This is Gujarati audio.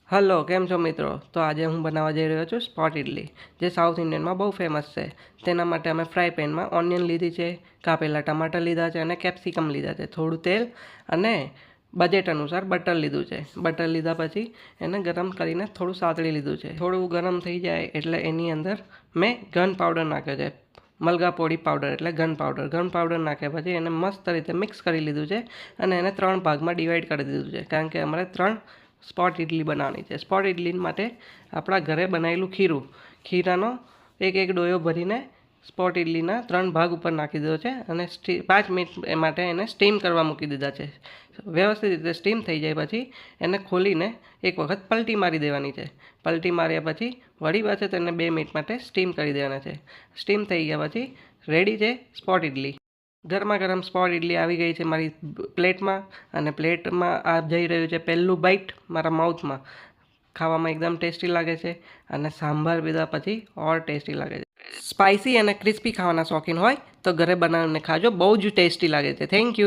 હલો, કેમ છો મિત્રો? તો આજે હું બનાવવા જઈ રહ્યો છું સ્પોટ ઇડલી, જે સાઉથ ઇન્ડિયનમાં બહુ ફેમસ છે. તેના માટે અમે ફ્રાય પેનમાં ઓનિયન લીધી છે, કાપેલા ટમાટર લીધા છે અને કેપ્સિકમ લીધા છે. થોડું તેલ અને બજેટ અનુસાર બટર લીધું છે. બટર લીધા પછી એને ગરમ કરીને થોડું સાતળી લીધું છે. થોડું ગરમ થઈ જાય એટલે એની અંદર મેં ગન પાવડર નાખ્યો છે. મલગા પોડી પાવડર એટલે ગન પાવડર નાખ્યા પછી એને મસ્ત રીતે મિક્સ કરી લીધું છે અને એને 3 ભાગમાં ડિવાઈડ કરી દીધું છે, કારણ કે અમારે 3 સ્પોટ ઇડલી બનાવવાની છે. સ્પોટ ઇડલી માટે આપણા ઘરે બનાવેલું ખીરાનો એક ડોયો ભરીને સ્પોટ ઇડલીના 3 ભાગ ઉપર નાખી દીધો છે અને 5 મિનિટ માટે એને સ્ટીમ કરવા મૂકી દીધા છે. વ્યવસ્થિત રીતે સ્ટીમ થઈ જાય પછી એને ખોલીને એક વખત પલટી મારી દેવાની છે. પલટી માર્યા પછી વળી પાછળ તેને 2 મિનિટ માટે સ્ટીમ કરી દેવાના છે. સ્ટીમ થઈ ગયા પછી રેડી છે સ્પોટ ઇડલી. ગરમા ગરમ સ્પોટ ઇડલી આવી ગઈ છે મારી પ્લેટમાં, અને પ્લેટમાં આ જઈ રહ્યું છે પહેલું બાઈટ મારા માઉથમાં. ખાવામાં એકદમ ટેસ્ટી લાગે છે અને સાંભાર પીધા પછી ઓર ટેસ્ટી લાગે છે. સ્પાઇસી અને ક્રિસ્પી ખાવાના શોખીન હોય તો ઘરે બનાવીને ખાજો, બહુ જ ટેસ્ટી લાગે છે. Thank you.